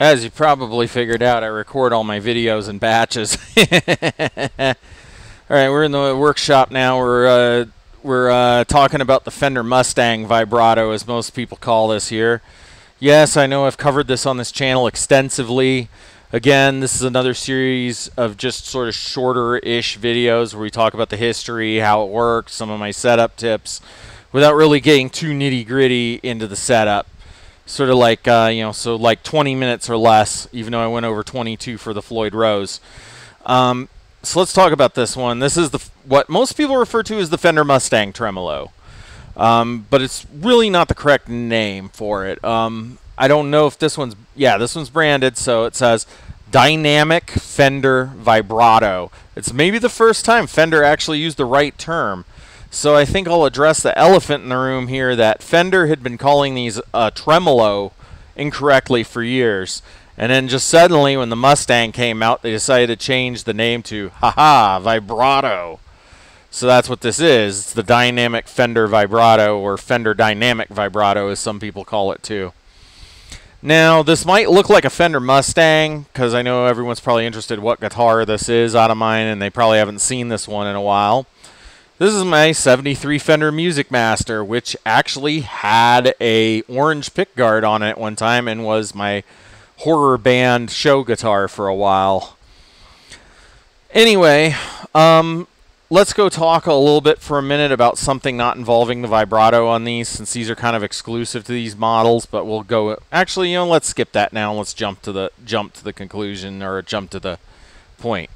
As you probably figured out, I record all my videos in batches. Alright, we're in the workshop now. We're talking about the Fender Mustang Vibrato, as most people call this here. Yes, I know I've covered this on this channel extensively. Again, this is another series of just sort of shorter-ish videos where we talk about the history, how it works, some of my setup tips, without really getting too nitty-gritty into the setup. Sort of like, so like 20 minutes or less, even though I went over 22 for the Floyd Rose. So let's talk about this one. This is what most people refer to as the Fender Mustang Tremolo. But it's really not the correct name for it. I don't know if this one's, this one's branded, so it says Dynamic Fender Vibrato. It's maybe the first time Fender actually used the right term. So I think I'll address the elephant in the room here, that Fender had been calling these tremolo incorrectly for years. And then just suddenly when the Mustang came out, they decided to change the name to Vibrato. So that's what this is. It's the Dynamic Fender Vibrato, or Fender Dynamic Vibrato as some people call it too. Now, this might look like a Fender Mustang, because I know everyone's probably interested what guitar this is out of mine, and they probably haven't seen this one in a while. This is my 73 Fender Music Master, which actually had a orange pickguard on it at one time and was my horror band show guitar for a while. Anyway, let's go talk a little bit for a minute about something not involving the vibrato on these, since these are kind of exclusive to these models. But we'll go. Actually, let's skip that now. Let's jump to the conclusion, or jump to the point.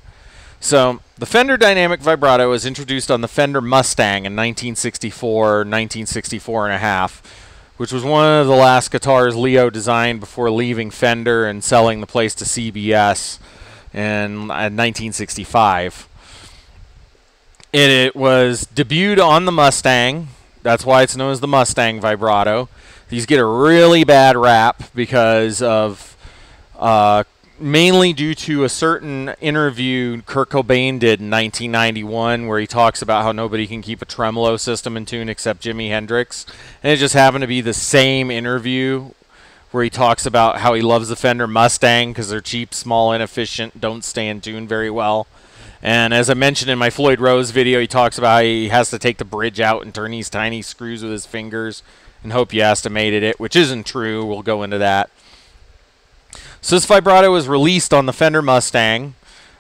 So, the Fender Dynamic Vibrato was introduced on the Fender Mustang in 1964 and a half, which was one of the last guitars Leo designed before leaving Fender and selling the place to CBS in 1965. It was debuted on the Mustang. That's why it's known as the Mustang Vibrato. These get a really bad rap because of mainly due to a certain interview Kurt Cobain did in 1991 where he talks about how nobody can keep a tremolo system in tune except Jimi Hendrix. And it just happened to be the same interview where he talks about how he loves the Fender Mustang because they're cheap, small, inefficient, don't stay in tune very well. And as I mentioned in my Floyd Rose video, he talks about how he has to take the bridge out and turn these tiny screws with his fingers and hope you estimated it, which isn't true. We'll go into that. So this vibrato was released on the Fender Mustang,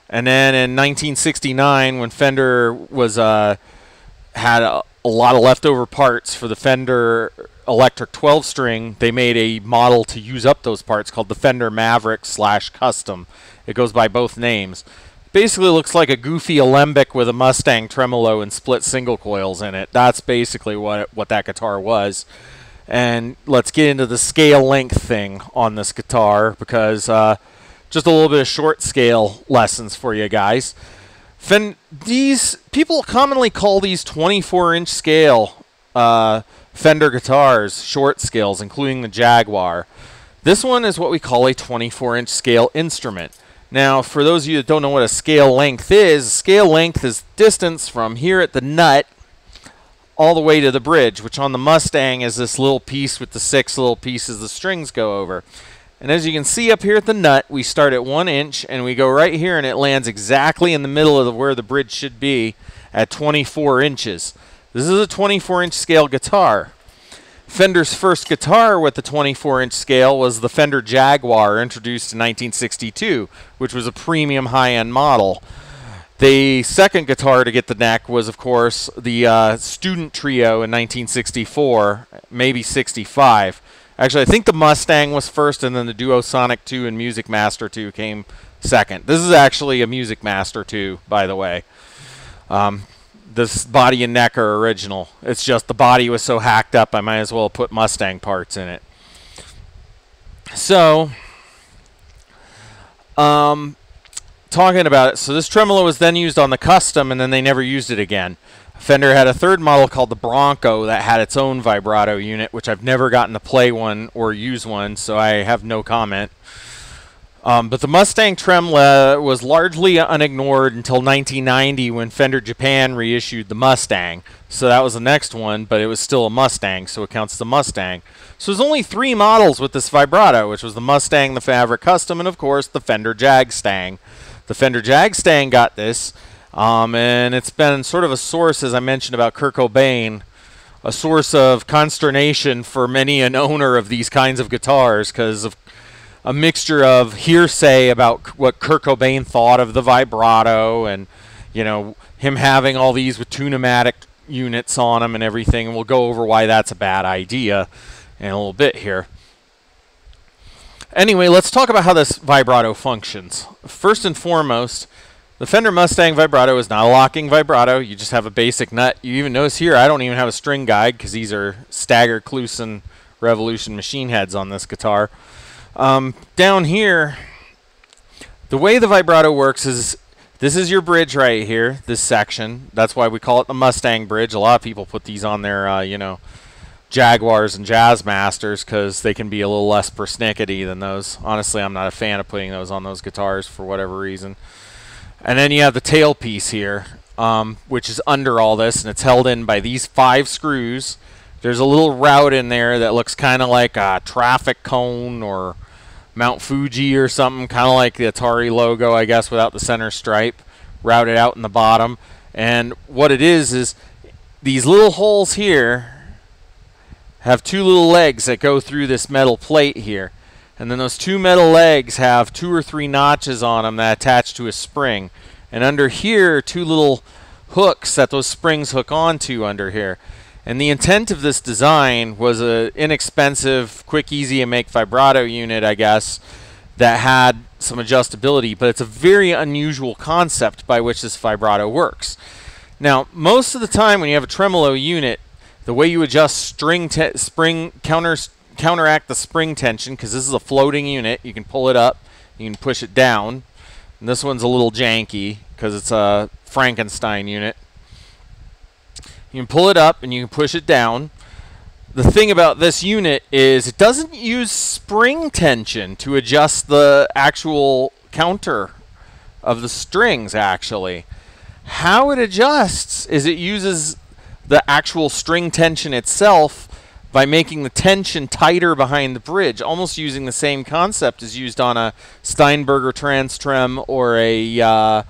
and then in 1969, when Fender was had a lot of leftover parts for the Fender Electric 12-string, they made a model to use up those parts called the Fender Maverick / Custom. It goes by both names. Basically looks like a goofy alembic with a Mustang tremolo and split single coils in it. That's basically what that guitar was. And let's get into the scale length thing on this guitar, because just a little bit of short scale lessons for you guys. These people commonly call these 24-inch scale Fender guitars short scales, including the Jaguar. This one is what we call a 24-inch scale instrument. Now, for those of you that don't know what a scale length is distance from here at the nut all the way to the bridge, which on the Mustang is this little piece with the 6 little pieces the strings go over. And as you can see up here at the nut, we start at 1 inch and we go right here, and it lands exactly in the middle of where the bridge should be at 24 inches. This is a 24-inch scale guitar. Fender's first guitar with the 24-inch scale was the Fender Jaguar, introduced in 1962, which was a premium high-end model. The second guitar to get the neck was, of course, the Student Trio in 1964, maybe 65. Actually, I think the Mustang was first, and then the Duosonic 2 and Music Master 2 came second. This is actually a Music Master 2, by the way. This body and neck are original. It's just the body was so hacked up, I might as well put Mustang parts in it. So, talking about it, so this tremolo was then used on the Custom, and then they never used it again. Fender had a third model called the Bronco that had its own vibrato unit, which I've never gotten to play one or use one, so I have no comment. But the Mustang trem was largely unignored until 1990 when Fender Japan reissued the Mustang. So that was the next one, but it was still a Mustang, so it counts as a Mustang. So there's only 3 models with this vibrato, which was the Mustang, the Fabric Custom, and of course the Fender jag-stang. The Fender jag-stang got this, and it's been sort of a source, as I mentioned about Kurt Cobain, a source of consternation for many an owner of these kinds of guitars because of a mixture of hearsay about what Kurt Cobain thought of the vibrato, and you know, him having all these with tunematic units on them and everything, and we'll go over why that's a bad idea in a little bit here. Anyway, let's talk about how this vibrato functions. First and foremost, the Fender Mustang vibrato is not a locking vibrato. You just have a basic nut. You even notice here I don't even have a string guide because these are Stagger, Kluson, Revolution machine heads on this guitar. Down here, the way the vibrato works is, this is your bridge right here, this section. That's why we call it the Mustang bridge. A lot of people put these on their, you know, Jaguars and Jazzmasters because they can be a little less persnickety than those. Honestly, I'm not a fan of putting those on those guitars for whatever reason. And then you have the tailpiece here, which is under all this, and it's held in by these 5 screws. There's a little route in there that looks kind of like a traffic cone or Mount Fuji or something, kind of like the Atari logo, I guess, without the center stripe, routed out in the bottom. And what it is these little holes here have 2 little legs that go through this metal plate here. And then those 2 metal legs have 2 or 3 notches on them that attach to a spring. And under here, 2 little hooks that those springs hook onto under here. And the intent of this design was an inexpensive, quick, easy to make vibrato unit, I guess, that had some adjustability, but it's a very unusual concept by which this vibrato works. Now, most of the time when you have a tremolo unit, the way you adjust counteract the spring tension, because this is a floating unit, you can pull it up, you can push it down. And this one's a little janky because it's a Frankenstein unit. You can pull it up and you can push it down. The thing about this unit is it doesn't use spring tension to adjust the actual counter of the strings, actually. How it adjusts is it uses the actual string tension itself by making the tension tighter behind the bridge, almost using the same concept as used on a Steinberger Trans-Trem or the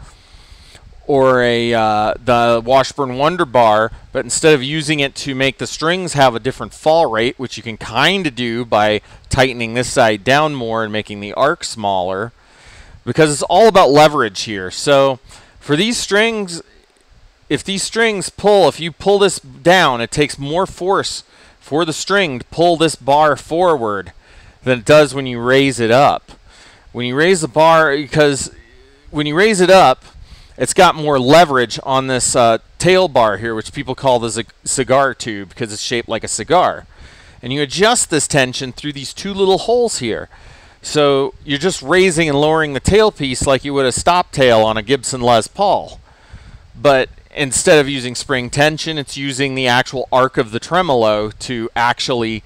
Washburn Wonder Bar, but instead of using it to make the strings have a different fall rate, which you can kind of do by tightening this side down more and making the arc smaller, because it's all about leverage here. So for these strings, if these strings pull, if you pull this down, it takes more force for the string to pull this bar forward than it does when you raise it up. When you raise the bar, because when you raise it up, it's got more leverage on this tail bar here, which people call the cigar tube because it's shaped like a cigar. And you adjust this tension through these 2 little holes here. So you're just raising and lowering the tailpiece like you would a stop tail on a Gibson Les Paul. But instead of using spring tension, it's using the actual arc of the tremolo to actually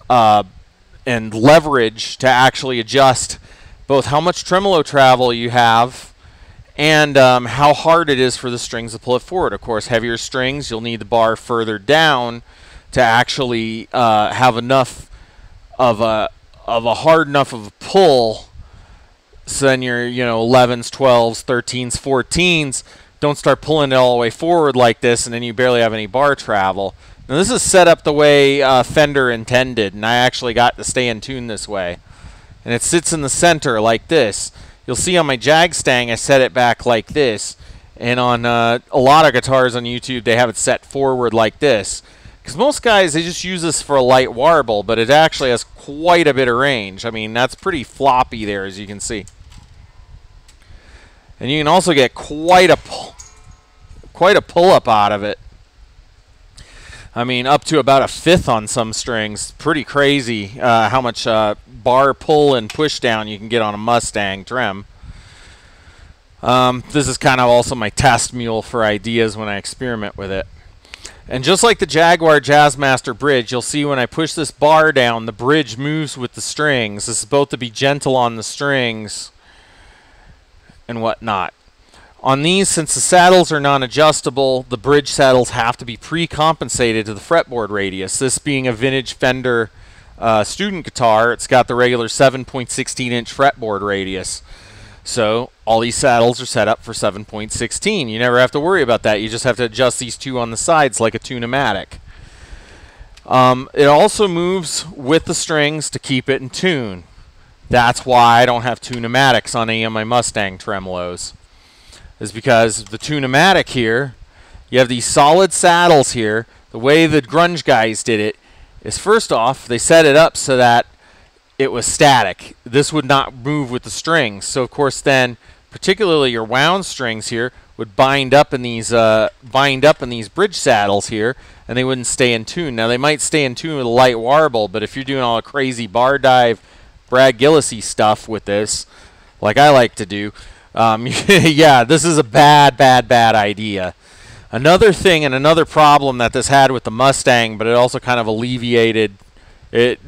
and leverage to actually adjust both how much tremolo travel you have and how hard it is for the strings to pull it forward. Of course, heavier strings, you'll need the bar further down to actually have enough of a hard enough of a pull. So then your 11s, 12s, 13s, 14s don't start pulling it all the way forward like this, and then you barely have any bar travel. Now this is set up the way Fender intended, and I actually got to stay in tune this way. And it sits in the center like this. You'll see on my jag-stang I set it back like this, and on a lot of guitars on YouTube they have it set forward like this. Because most guys, they just use this for a light warble, but it actually has quite a bit of range. I mean, that's pretty floppy there, as you can see. And you can also get quite a pull-up out of it. I mean, up to about 1/5 on some strings. Pretty crazy how much bar pull and push down you can get on a Mustang trem. This is kind of also my test mule for ideas when I experiment with it. And just like the Jaguar Jazzmaster bridge, you'll see when I push this bar down, the bridge moves with the strings. This is both to be gentle on the strings and whatnot. On these, since the saddles are non-adjustable, the bridge saddles have to be pre-compensated to the fretboard radius. This being a vintage Fender student guitar, it's got the regular 7.16-inch fretboard radius. So all these saddles are set up for 7.16. You never have to worry about that. You just have to adjust these two on the sides like a tune-o-matic. It also moves with the strings to keep it in tune. That's why I don't have tune-o-matics on any of my Mustang tremolos. Is because the tune-o-matic here, you have these solid saddles here. The way the grunge guys did it is, first off, they set it up so that it was static. This would not move with the strings. So of course then, particularly your wound strings here would bind up in these bridge saddles here, and they wouldn't stay in tune. Now they might stay in tune with a light warble, but if you're doing all the crazy bar dive, Brad Gillisy stuff with this, like I like to do, yeah, this is a bad idea. Another thing and another problem that this had with the Mustang, but it also kind of alleviated it.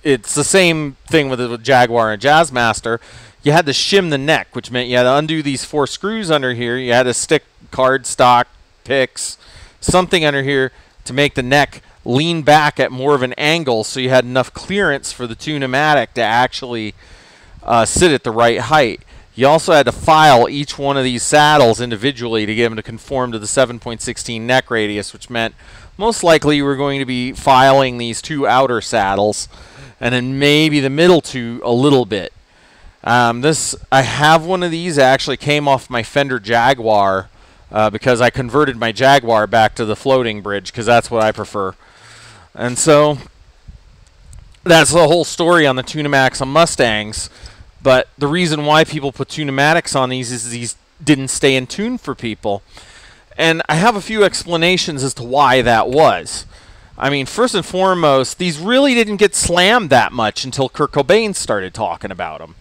It's the same thing with the Jaguar and Jazzmaster. You had to shim the neck, which meant you had to undo these 4 screws under here. You had to stick cardstock, picks, something under here to make the neck lean back at more of an angle so you had enough clearance for the tune-o-matic to actually sit at the right height. You also had to file each one of these saddles individually to get them to conform to the 7.16 neck radius, which meant most likely you were going to be filing these 2 outer saddles and then maybe the middle 2 a little bit. I have one of these. It actually came off my Fender Jaguar because I converted my Jaguar back to the floating bridge because that's what I prefer. And so that's the whole story on the tune-o-matics on Mustangs. But the reason why people put tune-o-matics on these is these didn't stay in tune for people. And I have a few explanations as to why that was. I mean, first and foremost, these really didn't get slammed that much until Kurt Cobain started talking about them.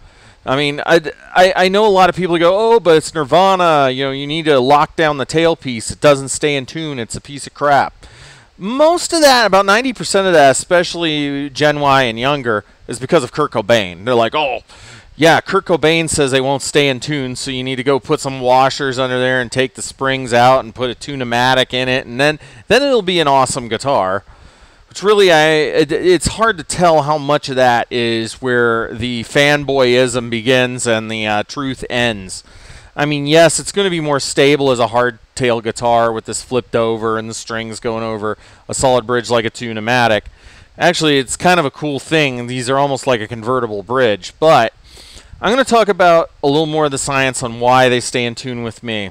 I mean, I know a lot of people go, oh, but it's Nirvana, you know, you need to lock down the tailpiece. It doesn't stay in tune. It's a piece of crap. Most of that, about 90% of that, especially Gen Y and younger, is because of Kurt Cobain. They're like, oh, yeah, Kurt Cobain says they won't stay in tune, so you need to go put some washers under there and take the springs out and put a tune-o-matic in it, and then it'll be an awesome guitar. Which really, it's hard to tell how much of that is where the fanboyism begins and the truth ends. I mean, yes, it's going to be more stable as a hardtail guitar with this flipped over and the strings going over a solid bridge like a tune-o-matic. Actually, it's kind of a cool thing. These are almost like a convertible bridge, but I'm going to talk about a little more of the science on why they stay in tune with me.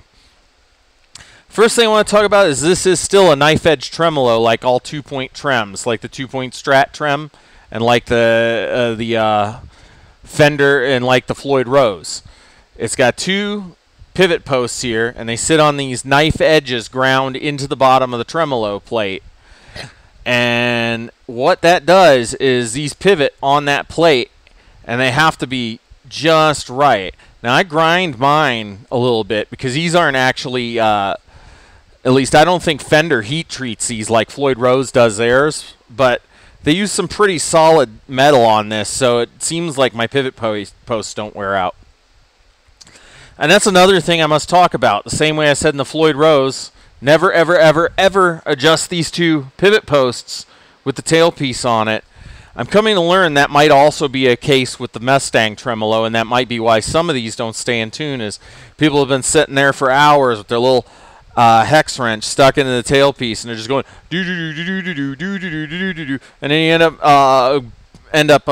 First thing I want to talk about is this is still a knife edge tremolo like all 2-point trems, like the 2-point Strat trem and like the Fender and like the Floyd Rose. It's got 2 pivot posts here, and they sit on these knife edges ground into the bottom of the tremolo plate. And what that does is these pivot on that plate, and they have to be just right. Now, I grind mine a little bit because these aren't actually, at least I don't think Fender heat treats these like Floyd Rose does theirs, but they use some pretty solid metal on this, so it seems like my pivot posts don't wear out. And that's another thing I must talk about. The same way I said in the Floyd Rose, never, ever, ever, ever adjust these 2 pivot posts with the tailpiece on it. I'm coming to learn that might also be a case with the Mustang tremolo, and that might be why some of these don't stay in tune, is people have been sitting there for hours with their little hex wrench stuck into the tailpiece, and they're just going do do do do do do do do do do, and then you end up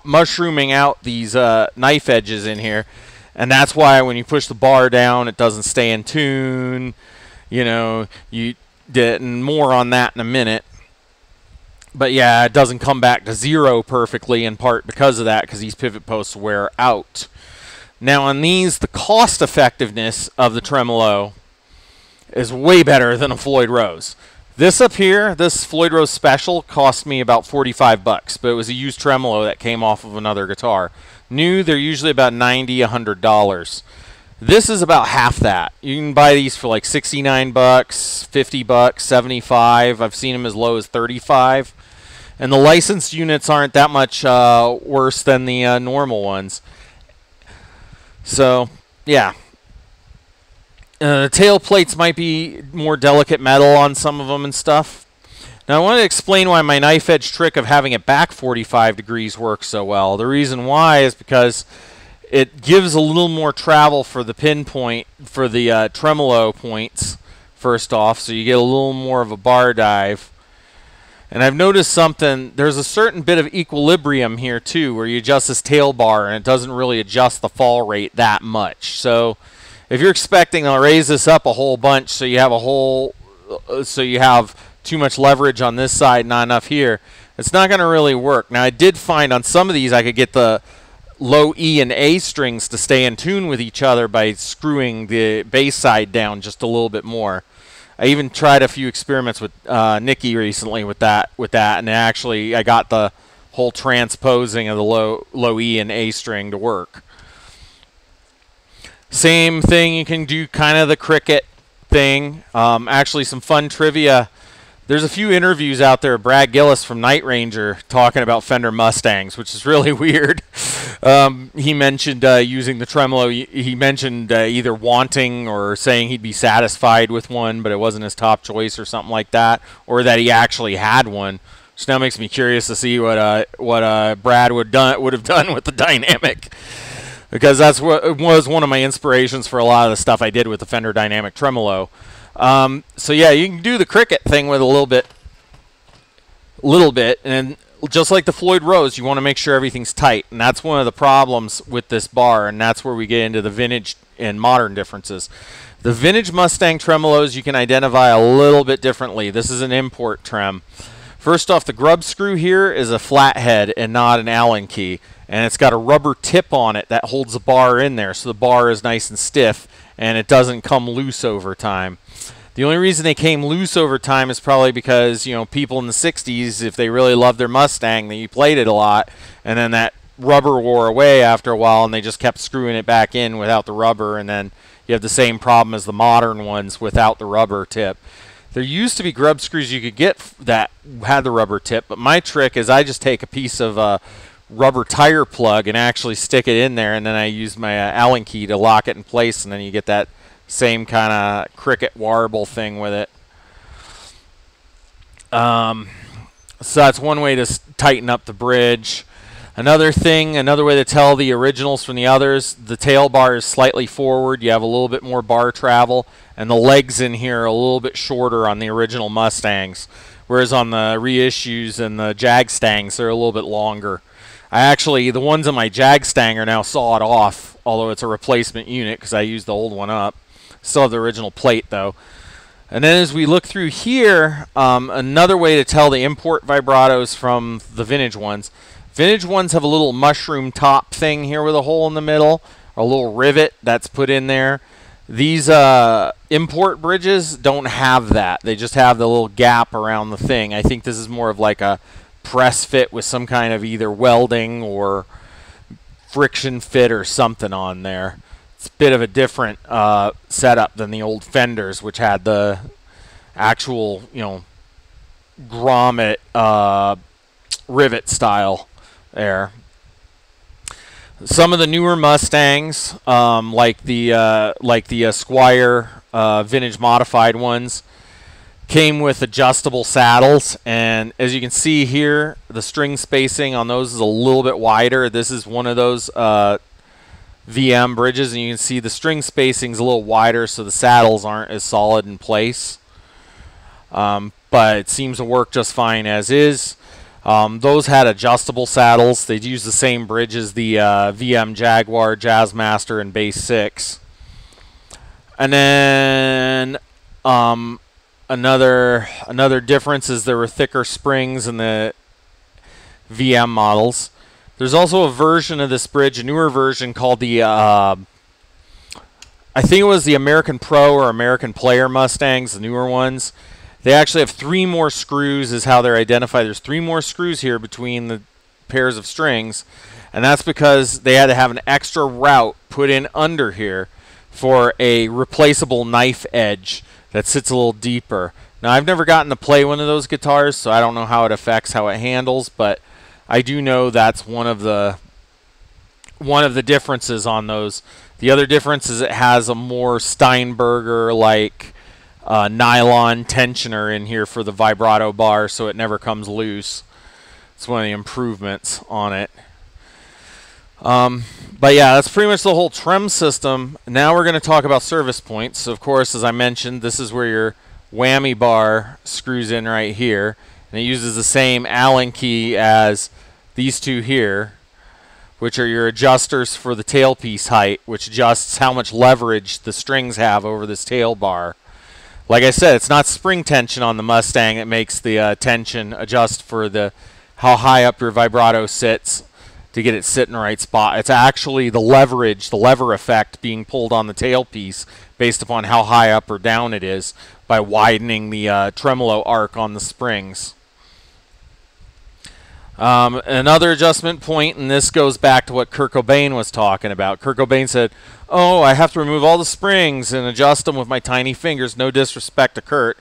mushrooming out these knife edges in here, and that's why when you push the bar down, it doesn't stay in tune. You know, you did, and more on that in a minute. But yeah, it doesn't come back to 0 perfectly, in part because of that, because these pivot posts wear out. Now on these, the cost effectiveness of the tremolo is way better than a Floyd Rose. This up here, this Floyd Rose Special, cost me about 45 bucks, but it was a used tremolo that came off of another guitar. New, they're usually about $90, $100. This is about half that. You can buy these for like 69 bucks, 50 bucks, 75. I've seen them as low as 35. And the licensed units aren't that much worse than the normal ones. So, yeah. The tail plates might be more delicate metal on some of them and stuff. Now I want to explain why my knife edge trick of having it back 45 degrees works so well. The reason why is because it gives a little more travel for the pinpoint, for the tremolo points, first off, so you get a little more of a bar dive. And I've noticed something, there's a certain bit of equilibrium here too, where you adjust this tail bar and it doesn't really adjust the fall rate that much. So if you're expecting to raise this up a whole bunch so you have too much leverage on this side, not enough here, it's not going to really work. Now I did find on some of these I could get the low E and A strings to stay in tune with each other by screwing the bass side down just a little bit more. I even tried a few experiments with Nikki recently with that, and actually I got the whole transposing of the low E and A string to work. Same thing, you can do kind of the cricket thing. Actually, some fun trivia. There's a few interviews out there of Brad Gillis from Night Ranger talking about Fender Mustangs, which is really weird. He mentioned using the tremolo. He mentioned either wanting or saying he'd be satisfied with one, but it wasn't his top choice or something like that, or that he actually had one. Which now makes me curious to see what Brad would have done with the dynamic, because that's what was one of my inspirations for a lot of the stuff I did with the Fender Dynamic Tremolo. So yeah, you can do the cricket thing with a little bit, and just like the Floyd Rose, you want to make sure everything's tight, and that's one of the problems with this bar, and that's where we get into the vintage and modern differences. The vintage Mustang tremolos you can identify a little bit differently. This is an import trem. First off, the grub screw here is a flathead and not an Allen key, and it's got a rubber tip on it that holds the bar in there, so the bar is nice and stiff and it doesn't come loose over time. The only reason they came loose over time is probably because, you know, people in the 60s, if they really loved their Mustang, they played it a lot, and then that rubber wore away after a while, and they just kept screwing it back in without the rubber, and then you have the same problem as the modern ones without the rubber tip. There used to be grub screws you could get that had the rubber tip, but my trick is I just take a piece of rubber tire plug and actually stick it in there, and then I use my Allen key to lock it in place, and then you get that same kind of cricket warble thing with it. So that's one way to tighten up the bridge. Another thing, another way to tell the originals from the others, the tail bar is slightly forward. You have a little bit more bar travel, and the legs in here are a little bit shorter on the original Mustangs, whereas on the reissues and the jag-stangs, they're a little bit longer. The ones on my jag-stang are now sawed off, although it's a replacement unit because I used the old one up. Still have the original plate, though. And then as we look through here, another way to tell the import vibratos from the vintage ones. Vintage ones have a little mushroom top thing here with a hole in the middle, or a little rivet that's put in there. These import bridges don't have that. They just have the little gap around the thing. I think this is more of like a press fit with some kind of either welding or friction fit or something on there. It's a bit of a different setup than the old Fenders, which had the actual, you know, grommet rivet style there. Some of the newer Mustangs, like the Esquire vintage modified ones, came with adjustable saddles, and as you can see here, the string spacing on those is a little bit wider. This is one of those VM bridges, and you can see the string spacing is a little wider, so the saddles aren't as solid in place. But it seems to work just fine as is. Those had adjustable saddles. They'd use the same bridge as the VM Jaguar, Jazzmaster, and Bass 6. And then another difference is there were thicker springs in the VM models. There's also a version of this bridge, a newer version called the, I think it was the American Pro or American Player Mustangs, the newer ones. They actually have 3 more screws is how they're identified. There's 3 more screws here between the pairs of strings, and that's because they had to have an extra route put in under here for a replaceable knife edge that sits a little deeper. Now, I've never gotten to play one of those guitars, so I don't know how it affects how it handles, but I do know that's one of the differences on those. The other difference is it has a more Steinberger-like nylon tensioner in here for the vibrato bar, so it never comes loose. It's one of the improvements on it. But yeah, that's pretty much the whole trem system. Now we're going to talk about service points. So of course, as I mentioned, this is where your whammy bar screws in right here, and it uses the same Allen key as these two here, which are your adjusters for the tailpiece height, which adjusts how much leverage the strings have over this tail bar. Like I said, it's not spring tension on the Mustang that makes the tension adjust for how high up your vibrato sits to get it sit in the right spot. It's actually the leverage, the lever effect being pulled on the tailpiece based upon how high up or down it is by widening the tremolo arc on the springs. Another adjustment point, and this goes back to what Kurt Cobain was talking about. Kurt Cobain said, "Oh, I have to remove all the springs and adjust them with my tiny fingers." No disrespect to Kurt.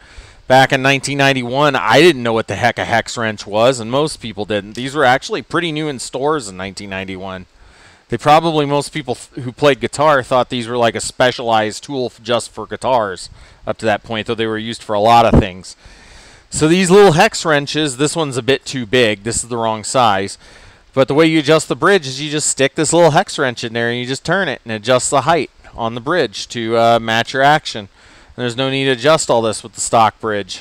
Back in 1991, I didn't know what the heck a hex wrench was, and most people didn't. These were actually pretty new in stores in 1991. Most people who played guitar thought these were like a specialized tool just for guitars up to that point, though they were used for a lot of things. So these little hex wrenches, this one's a bit too big. This is the wrong size. But the way you adjust the bridge is you just stick this little hex wrench in there and you just turn it and adjust the height on the bridge to match your action. And there's no need to adjust all this with the stock bridge.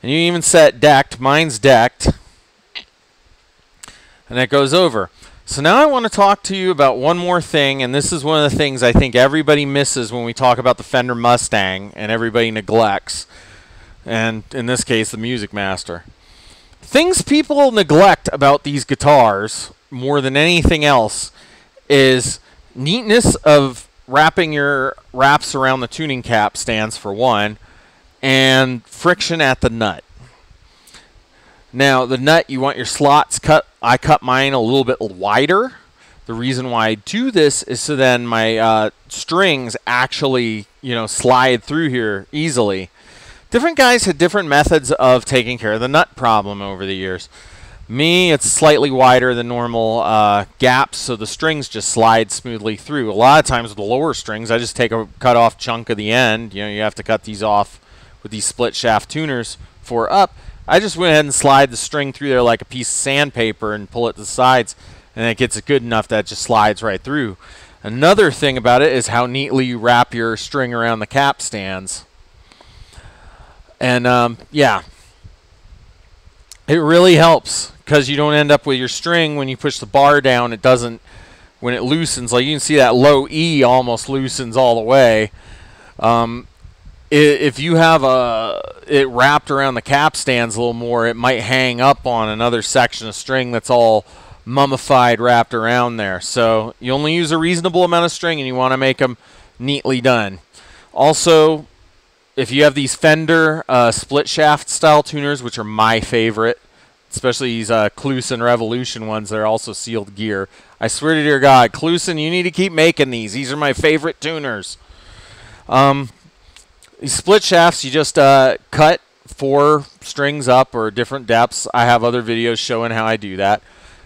And you even set decked. Mine's decked. And it goes over. So now I want to talk to you about one more thing, and this is one of the things I think everybody misses when we talk about the Fender Mustang and everybody neglects. And in this case, the Music Master. Things people neglect about these guitars more than anything else is neatness of wrapping your wraps around the tuning cap stands, for one, and friction at the nut. Now, the nut, you want your slots cut. I cut mine a little bit wider. The reason why I do this is so then my strings actually, slide through here easily. Different guys had different methods of taking care of the nut problem over the years. Me, it's slightly wider than normal gaps, so the strings just slide smoothly through. A lot of times with the lower strings, I just take a cut-off chunk of the end. You have to cut these off with these split shaft tuners for up. I just went ahead and slide the string through there like a piece of sandpaper and pull it to the sides, and it gets it good enough that it just slides right through. Another thing about it is how neatly you wrap your string around the cap stands. And yeah, it really helps because you don't end up with your string when you push the bar down. It doesn't, when it loosens, like you can see that low E almost loosens all the way. If you have it wrapped around the cap stands a little more, it might hang up on another section of string that's all mummified wrapped around there. So you only use a reasonable amount of string and you want to make them neatly done. Also, if you have these Fender split shaft style tuners, which are my favorite, especially these Kluson Revolution ones that are also sealed gear, I swear to dear God, Kluson, you need to keep making these. These are my favorite tuners. These split shafts, you just cut 4 strings up or different depths. I have other videos showing how I do that.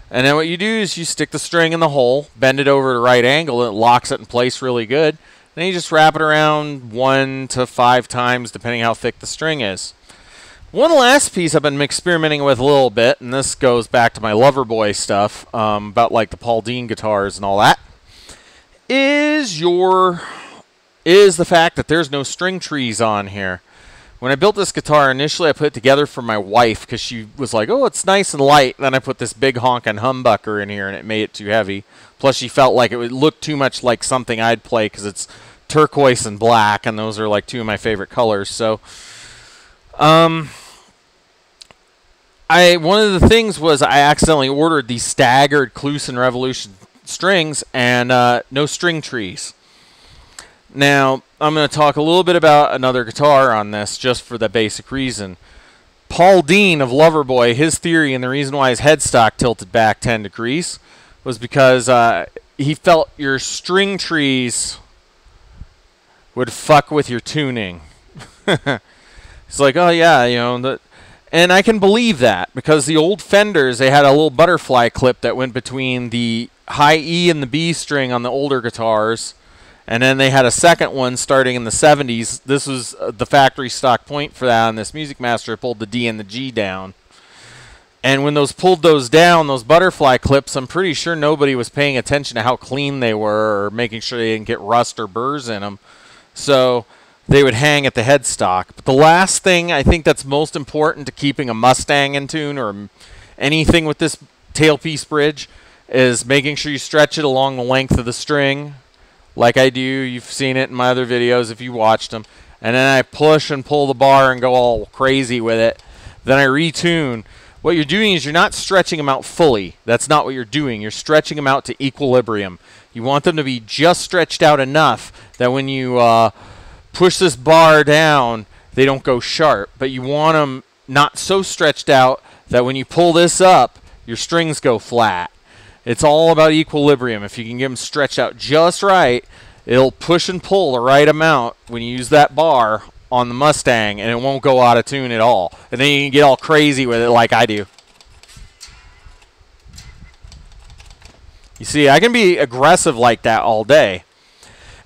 And then what you do is you stick the string in the hole, bend it over at a right angle, and it locks it in place really good. Then you just wrap it around 1 to 5 times, depending how thick the string is. One last piece I've been experimenting with a little bit, and this goes back to my Loverboy stuff, about like the Paul Dean guitars and all that, is the fact that there's no string trees on here. When I built this guitar, initially I put it together for my wife because she was like, "Oh, it's nice and light." Then I put this big honking humbucker in here and it made it too heavy. Plus she felt like it would look too much like something I'd play because it's turquoise and black, and those are like 2 of my favorite colors. So one of the things was I accidentally ordered these staggered Kluson Revolution strings and no string trees. Now, I'm going to talk a little bit about another guitar on this just for the basic reason. Paul Dean of Loverboy, his theory and the reason why his headstock tilted back 10 degrees was because he felt your string trees would fuck with your tuning. It's like, oh yeah, you know, and I can believe that, because the old Fenders, they had a little butterfly clip that went between the high E and the B string on the older guitars, and then they had a second one starting in the 70s. This was the factory stock point for that, and this Music Master pulled the D and the G down. And when those pulled those down, those butterfly clips, I'm pretty sure nobody was paying attention to how clean they were or making sure they didn't get rust or burrs in them. So they would hang at the headstock. But the last thing I think that's most important to keeping a Mustang in tune, or anything with this tailpiece bridge, is making sure you stretch it along the length of the string, like I do. You've seen it in my other videos if you watched them. And then I push and pull the bar and go all crazy with it. Then I retune. What you're doing is you're not stretching them out fully. That's not what you're doing. You're stretching them out to equilibrium. You want them to be just stretched out enough that when you push this bar down, they don't go sharp. But you want them not so stretched out that when you pull this up, your strings go flat. It's all about equilibrium. If you can get them stretched out just right, it'll push and pull the right amount when you use that bar on the Mustang, and it won't go out of tune at all. And then you can get all crazy with it like I do. You see, I can be aggressive like that all day.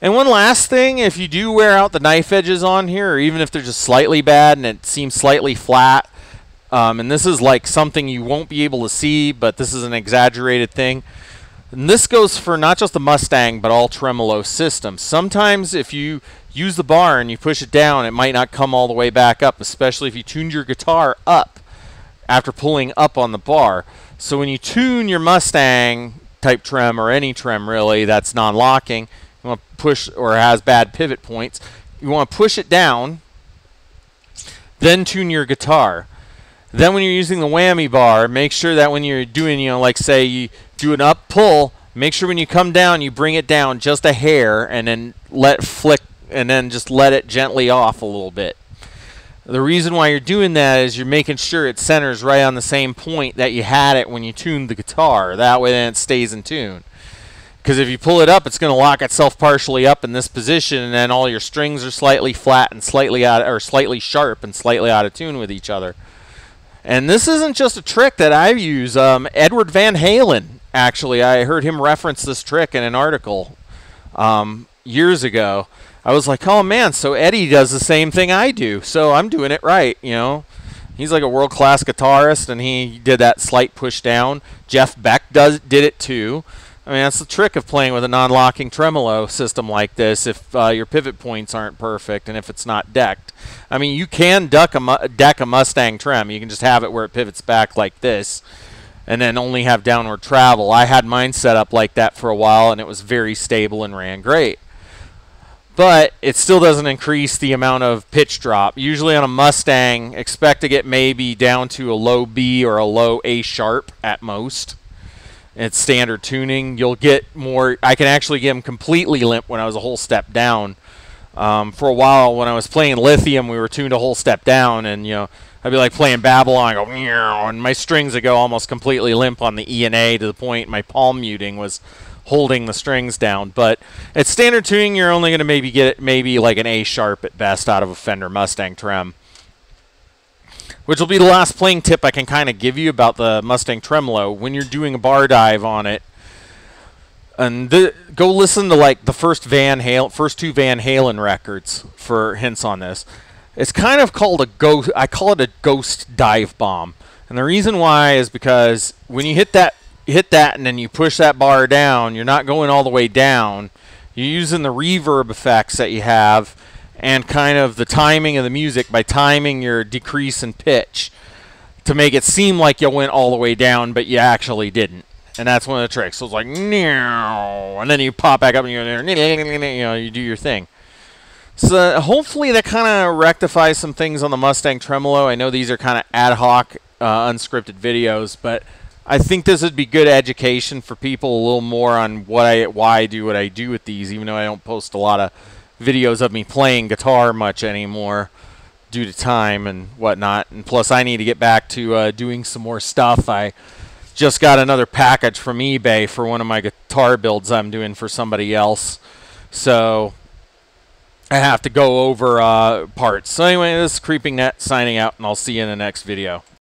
And one last thing, if you do wear out the knife edges on here, or even if they're just slightly bad and it seems slightly flat, and this is like something you won't be able to see, but this is an exaggerated thing. And this goes for not just the Mustang, but all tremolo systems. Sometimes if you use the bar and you push it down, it might not come all the way back up, especially if you tuned your guitar up after pulling up on the bar. So when you tune your Mustang type trem, or any trem really that's non-locking, you want to push, or has bad pivot points, you want to push it down, then tune your guitar. Then when you're using the whammy bar, make sure that when you're doing, you know, like say you do an up pull, make sure when you come down, you bring it down just a hair and then let it flick, and then just let it gently off a little bit. The reason why you're doing that is you're making sure it centers right on the same point that you had it when you tuned the guitar. That way then it stays in tune. Because if you pull it up, it's going to lock itself partially up in this position, and then all your strings are slightly flat and slightly out, or slightly sharp and slightly out of tune with each other. And this isn't just a trick that I use. Edward Van Halen, actually, I heard him reference this trick in an article years ago. I was like, oh man, so Eddie does the same thing I do, so I'm doing it right, you know. He's like a world-class guitarist, and he did that slight push down. Jeff Beck did it too. I mean, that's the trick of playing with a non-locking tremolo system like this, if your pivot points aren't perfect and if it's not decked. I mean, you can deck a Mustang trem. You can just have it where it pivots back like this and then only have downward travel. I had mine set up like that for a while, and it was very stable and ran great. But it still doesn't increase the amount of pitch drop. Usually on a Mustang, expect to get maybe down to a low B or a low A sharp at most. It's standard tuning. You'll get more. I can actually get them completely limp when I was a whole step down. For a while, when I was playing Lithium, we were tuned a whole step down, and you know, I'd be like playing Babylon, I go, and my strings would go almost completely limp on the E and A, to the point my palm muting was holding the strings down. But at standard tuning, you're only going to maybe get maybe like an A sharp at best out of a Fender Mustang trem. Which will be the last playing tip I can kind of give you about the Mustang tremolo. When you're doing a bar dive on it, and go listen to like the first two Van Halen records for hints on this. It's kind of called a ghost. I call it a ghost dive bomb, and the reason why is because when you hit that and then you push that bar down, you're not going all the way down. You're using the reverb effects that you have, and kind of the timing of the music by timing your decrease in pitch to make it seem like you went all the way down, but you actually didn't. And that's one of the tricks. So it's like, and then you pop back up and you do your thing. So hopefully that kind of rectifies some things on the Mustang tremolo. I know these are kind of ad hoc, unscripted videos, but I think this would be good education for people a little more on why I do what I do with these, even though I don't post a lot of videos of me playing guitar much anymore due to time and whatnot. And plus I need to get back to doing some more stuff. I just got another package from eBay for one of my guitar builds I'm doing for somebody else. So I have to go over parts. So anyway, this is creepingnet signing out, and I'll see you in the next video.